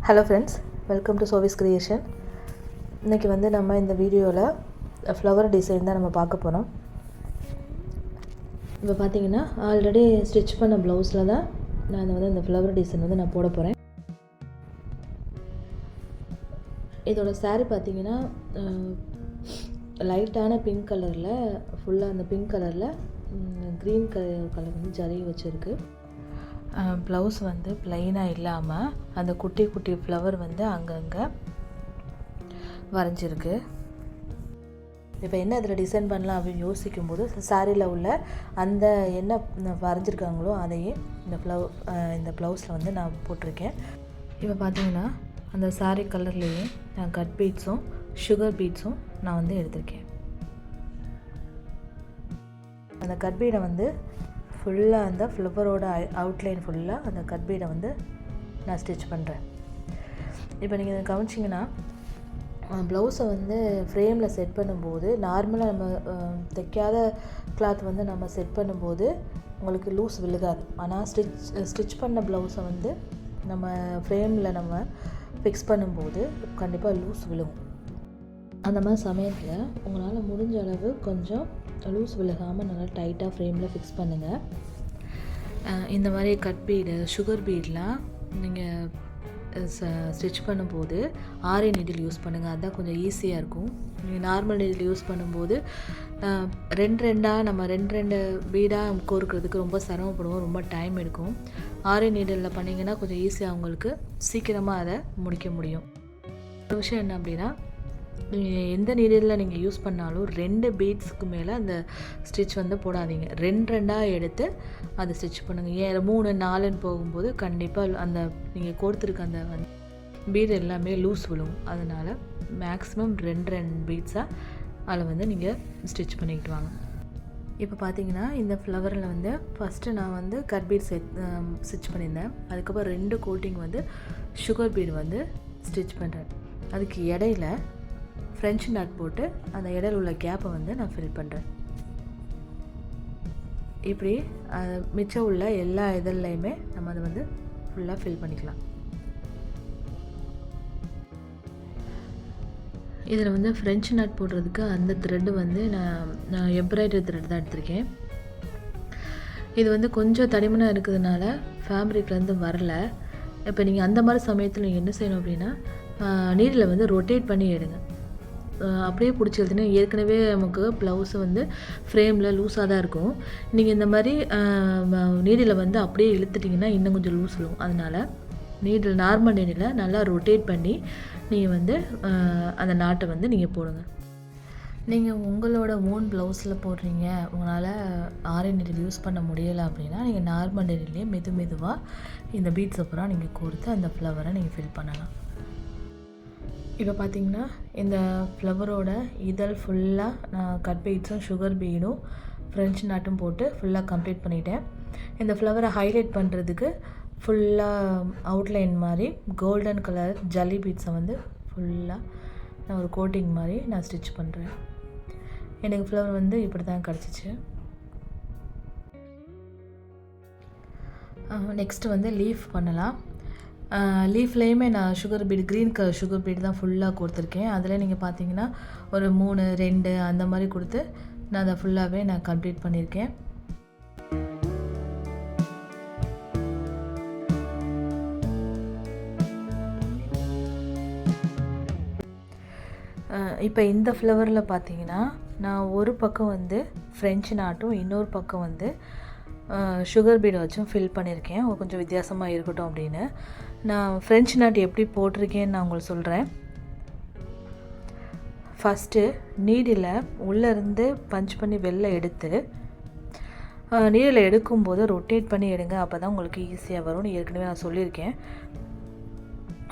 Hello friends, welcome to சோவிஸ் creation. இன்றைக்கி நம்ம இந்த வீடியோவில் ஃப்ளவர் டிசைன் தான் நம்ம பார்க்க போகிறோம். இப்போ பார்த்தீங்கன்னா ஆல்ரெடி ஸ்டிச் பண்ண ப்ளவுஸில் தான் நான் இந்த ஃப்ளவர் டிசைன் நான் போட போகிறேன். இதோட saree பார்த்தீங்கன்னா லைட்டான பிங்க் கலரில் ஃபுல்லாக அந்த பிங்க் கலரில் க்ரீன் கலர் ஜரி வச்சுருக்கு. ப்ளவுஸ் ப்ளைனாக இல்லாமல் அந்த குட்டி குட்டி ஃப்ளவர் அங்கங்கே வரைஞ்சிருக்கு. இப்போ என்ன இதில் டிசைன் பண்ணலாம் அப்படின்னு யோசிக்கும்போது சாரியில் உள்ள அந்த என்ன வரைஞ்சிருக்காங்களோ அதையே இந்த ப்ளவுஸில் நான் போட்டிருக்கேன். இப்போ பார்த்தீங்கன்னா அந்த சாரீ கலர்லேயே நான் கட் பீட்ஸும் சுகர் பீட்ஸும் நான் எடுத்திருக்கேன். அந்த கட் பீடை ஃபுல்லாக அந்த ஃப்ளவரோட அவுட்லைன் ஃபுல்லாக அந்த கட் பீடை நான் ஸ்டிச் பண்ணுறேன். இப்போ நீங்கள் கவனிச்சிங்கன்னா ப்ளவுஸை ஃப்ரேமில் செட் பண்ணும்போது நார்மலாக நம்ம தைக்காத கிளாத் நம்ம செட் பண்ணும்போது உங்களுக்கு லூஸ் விழுகாது. ஆனால் ஸ்டிச் பண்ண ப்ளவுஸை நம்ம ஃப்ரேமில் நம்ம ஃபிக்ஸ் பண்ணும்போது கண்டிப்பாக லூஸ் விழுகும். அந்த மாதிரி சமயத்தில் உங்களால் முடிஞ்ச அளவு கொஞ்சம் லூஸ் விழுகாமல் நல்லா டைட்டாக ஃப்ரேமில் ஃபிக்ஸ் பண்ணுங்கள். இந்த மாதிரி கட் பீடு சுகர் பீடெலாம் நீங்கள் ஸ்டிச் பண்ணும்போது ஆரி நீடில் யூஸ் பண்ணுங்கள். அதுதான் கொஞ்சம் ஈஸியாக இருக்கும். நீங்கள் நார்மல் நீடில் யூஸ் பண்ணும்போது ரெண்டு பீடாக கோர்க்கிறதுக்கு ரொம்ப சிரமப்படுவோம், ரொம்ப டைம் எடுக்கும். ஆரி நீடிலில் பண்ணிங்கன்னா கொஞ்சம் ஈஸியாக உங்களுக்கு சீக்கிரமாக அதை முடிக்க முடியும். ஒரு விஷயம் என்ன அப்படின்னா, நீங்கள் எந்த நீடிலில் நீங்கள் யூஸ் பண்ணாலும் 2 பீட்ஸ்க்கு மேலே அந்த ஸ்டிச் போடாதீங்க. ரெண்டாக எடுத்து அதை ஸ்டிச் பண்ணுங்கள். ஏன் 3 4ன்னு போகும்போது கண்டிப்பாக அந்த நீங்கள் கொடுத்துருக்க அந்த பீட் எல்லாமே லூஸ் விழும். அதனால் மேக்ஸிமம் 2 பீட்ஸாக அதில் நீங்கள் ஸ்டிச் பண்ணிக்கிட்டு வாங்க. இப்போ பார்த்தீங்கன்னா இந்த ஃப்ளவரில் ஃபஸ்ட்டு நான் கட் பீட் ஸ்டிச் பண்ணியிருந்தேன். அதுக்கப்புறம் 2 கோட்டிங் சுகர் பீடு ஸ்டிச் பண்ணுறேன். அதுக்கு இடையில ஃப்ரெஞ்ச் நாட் போட்டு அந்த இடையில உள்ள கேப்பை நான் ஃபில் பண்ணுறேன். இப்படி மிச்சம் உள்ள எல்லா இதழ்லையுமே நம்ம அதை ஃபுல்லாக ஃபில் பண்ணிக்கலாம். இதில் ஃப்ரெஞ்ச் நாட் போடுறதுக்கு அந்த த்ரெட்டு நான் எம்ப்ராய்டரி த்ரெட் தான் எடுத்திருக்கேன். இது கொஞ்சம் தடிமனாக இருக்கிறதுனால ஃபேப்ரிக்லேருந்து வரல. இப்போ நீங்கள் அந்த மாதிரி சமயத்தில் நீங்கள் என்ன செய்யணும் அப்படின்னா, நீடில் ரொட்டேட் பண்ணி எடுங்க. அப்படியே பிடிச்சி எழுதுனா ஏற்கனவே நமக்கு ப்ளவுஸு ஃப்ரேமில் லூஸாக தான் இருக்கும். நீங்கள் இந்த மாதிரி நீடில் அப்படியே இழுத்துட்டிங்கன்னா இன்னும் கொஞ்சம் லூஸ் விடும். அதனால் நார்மல் நீடில் நல்லா ரொட்டேட் பண்ணி நீங்கள் அந்த நாட்டை நீங்கள் போடுங்க. நீங்கள் உங்களோட ஓன் ப்ளவுஸில் போடுறீங்க, உங்களால் ஆரி நீடில் யூஸ் பண்ண முடியலை அப்படின்னா நீங்கள் நார்மல் நீடிலே மெதுவாக இந்த பீட்ஸ் அப்புறம் நீங்கள் கொடுத்து அந்த ஃப்ளவரை நீங்கள் ஃபில் பண்ணலாம். இப்போ பார்த்தீங்கன்னா இந்த ஃப்ளவரோட இதழ் ஃபுல்லாக நான் கட் பீட்ஸும் சுகர் பீடும் ஃப்ரெஞ்ச் நாட்டும் போட்டு ஃபுல்லாக கம்ப்ளீட் பண்ணிட்டேன். இந்த ஃப்ளவரை ஹைலைட் பண்ணுறதுக்கு ஃபுல்லாக அவுட்லைன் மாதிரி கோல்டன் கலர் ஜல்லி பீட்ஸை ஃபுல்லாக நான் ஒரு கோட்டிங் மாதிரி நான் ஸ்டிச் பண்ணுறேன். எனக்கு ஃப்ளவர் இப்படி தான் கிடச்சிச்சு. நெக்ஸ்ட்டு லீஃப் பண்ணலாம். லீஃப்லேயுமே நான் sugar feed green colour sugar feed தான் ஃபுல்லாக கொடுத்துருக்கேன். அதில் நீங்கள் பார்த்தீங்கன்னா ஒரு 3 2 அந்த மாதிரி கொடுத்து நான் அதை ஃபுல்லாகவே நான் கம்ப்ளீட் பண்ணியிருக்கேன். இப்போ இந்த ஃப்ளவரில் பார்த்தீங்கன்னா நான் ஒரு பக்கம் ஃப்ரெஞ்ச் நாட்டும் இன்னொரு பக்கம் சுகர் பீடை வச்சும் ஃபில் பண்ணியிருக்கேன். கொஞ்சம் வித்தியாசமாக இருக்கட்டும் அப்படின்னு நான் ஃப்ரெஞ்ச் நாட் எப்படி போட்டிருக்கேன்னு நான் உங்களுக்கு சொல்கிறேன். ஃபஸ்ட்டு நீடில் உள்ளேருந்து பஞ்ச் பண்ணி வெளில எடுத்து நீடில் எடுக்கும்போது ரொட்டேட் பண்ணி எடுங்க. அப்போ தான் உங்களுக்கு ஈஸியாக வரும்னு ஏற்கனவே நான் சொல்லியிருக்கேன்.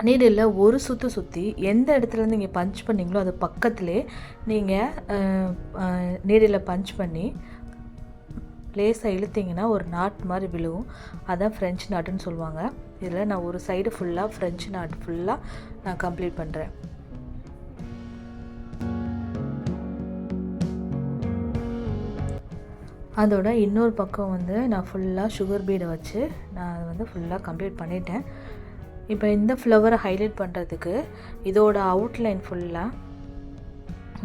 நீடில் ஒரு சுற்றி எந்த இடத்துலேருந்து நீங்கள் பஞ்ச் பண்ணிங்களோ அது பக்கத்துலேயே நீங்கள் நீடில் பஞ்ச் பண்ணி லேஸாக இழுத்திங்கன்னா ஒரு நாட் மாதிரி விழுவும். அதான் ஃப்ரெஞ்ச் நாட்டுன்னு சொல்லுவாங்க. இதில் நான் ஒரு சைடு ஃபுல்லாக ஃப்ரெஞ்ச் நாட் ஃபுல்லாக நான் கம்ப்ளீட் பண்ணுறேன். அதோட இன்னொரு பக்கம் நான் ஃபுல்லாக சுகர் பீடை வச்சு நான் அதை ஃபுல்லாக கம்ப்ளீட் பண்ணிட்டேன். இப்போ இந்த ஃப்ளவரை ஹைலைட் பண்ணுறதுக்கு இதோட அவுட்லைன் ஃபுல்லாக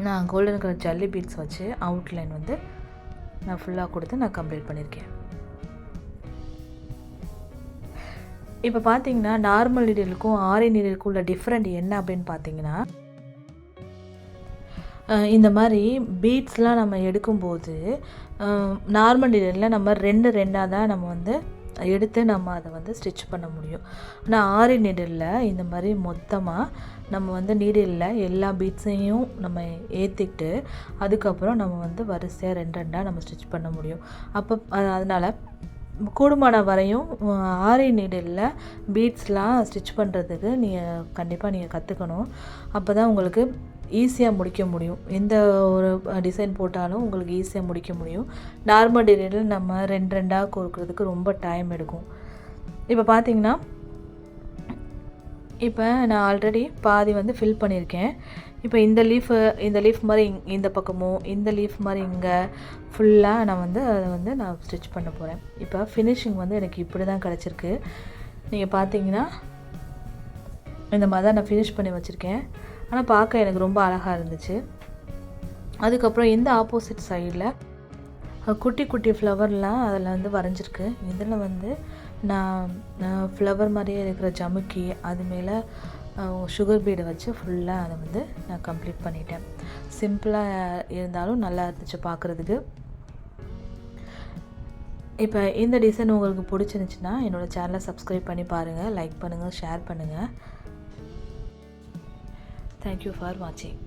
நான் கோல்டன் கலர் ஜல்லி பீட்ஸ் வச்சு அவுட்லைன் வந்து நான் ஃபுல்லாக கொடுத்து நான் கம்ப்ளீட் பண்ணியிருக்கேன். இப்போ பார்த்தீங்கன்னா நார்மல் நீடிலுக்கும் ஆரி நீடிலுக்கும் உள்ள டிஃப்ரெண்ட் என்ன அப்படின்னு பார்த்தீங்கன்னா, இந்த மாதிரி பீட்ஸ்லாம் நம்ம எடுக்கும்போது நார்மல் நீடிலில் நம்ம 2 தான் நம்ம வந்து எடுத்து நம்ம அதை வந்து ஸ்டிச் பண்ண முடியும். ஆனால் ஆரி நீடிலில் இந்த மாதிரி மொத்தமாக நம்ம வந்து நீடிலில் எல்லா பீட்ஸையும் நம்ம ஏற்றிக்கிட்டு அதுக்கப்புறம் நம்ம வந்து வரிசையாக 2 நம்ம ஸ்டிச் பண்ண முடியும். அப்போ அதனால் கூடுமான வரையும் ஆரி நீடிலில் பீட்ஸ்லாம் ஸ்டிச் பண்ணுறதுக்கு கண்டிப்பாக நீங்கள் கற்றுக்கணும். அப்போ தான் உங்களுக்கு ஈஸியாக முடிக்க முடியும். எந்த ஒரு டிசைன் போட்டாலும் உங்களுக்கு ஈஸியாக முடிக்க முடியும். நார்மல் நீடிலில் நம்ம 2 கோர்க்கிறதுக்கு ரொம்ப டைம் எடுக்கும். இப்போ பார்த்தீங்கன்னா, இப்போ நான் ஆல்ரெடி பாதி வந்து ஃபில் பண்ணியிருக்கேன். இப்போ இந்த லீஃப் மாதிரி இந்த பக்கமும், இந்த லீஃப் மாதிரி இங்கே ஃபுல்லாக நான் வந்து அதை வந்து நான் ஸ்டிச் பண்ண போகிறேன். இப்போ ஃபினிஷிங் வந்து எனக்கு இப்படி தான் கிடச்சிருக்கு. நீங்கள் பார்த்தீங்கன்னா இந்த மாதிரி தான் நான் ஃபினிஷ் பண்ணி வச்சுருக்கேன். ஆனால் பார்க்க எனக்கு ரொம்ப அழகாக இருந்துச்சு. அதுக்கப்புறம் இந்த ஆப்போசிட் சைடில் குட்டி குட்டி ஃப்ளவர்லாம் அதில் வந்து வரைஞ்சிருக்கு. இதில் வந்து நான் ஃப்ளவர் மாதிரியே இருக்கிற ஜமுக்கி அது மேலே சுகர் பீடை வச்சு ஃபுல்லாக அதை வந்து நான் கம்ப்ளீட் பண்ணிட்டேன். சிம்பிளாக இருந்தாலும் நல்லா இருந்துச்சு பார்க்குறதுக்கு. இப்போ இந்த டிசைன் உங்களுக்கு பிடிச்சிருந்துச்சின்னா என்னோடய சேனலை சப்ஸ்கிரைப் பண்ணி பாருங்கள், லைக் பண்ணுங்கள், ஷேர் பண்ணுங்கள். தேங்க்யூ ஃபார் வாட்சிங்.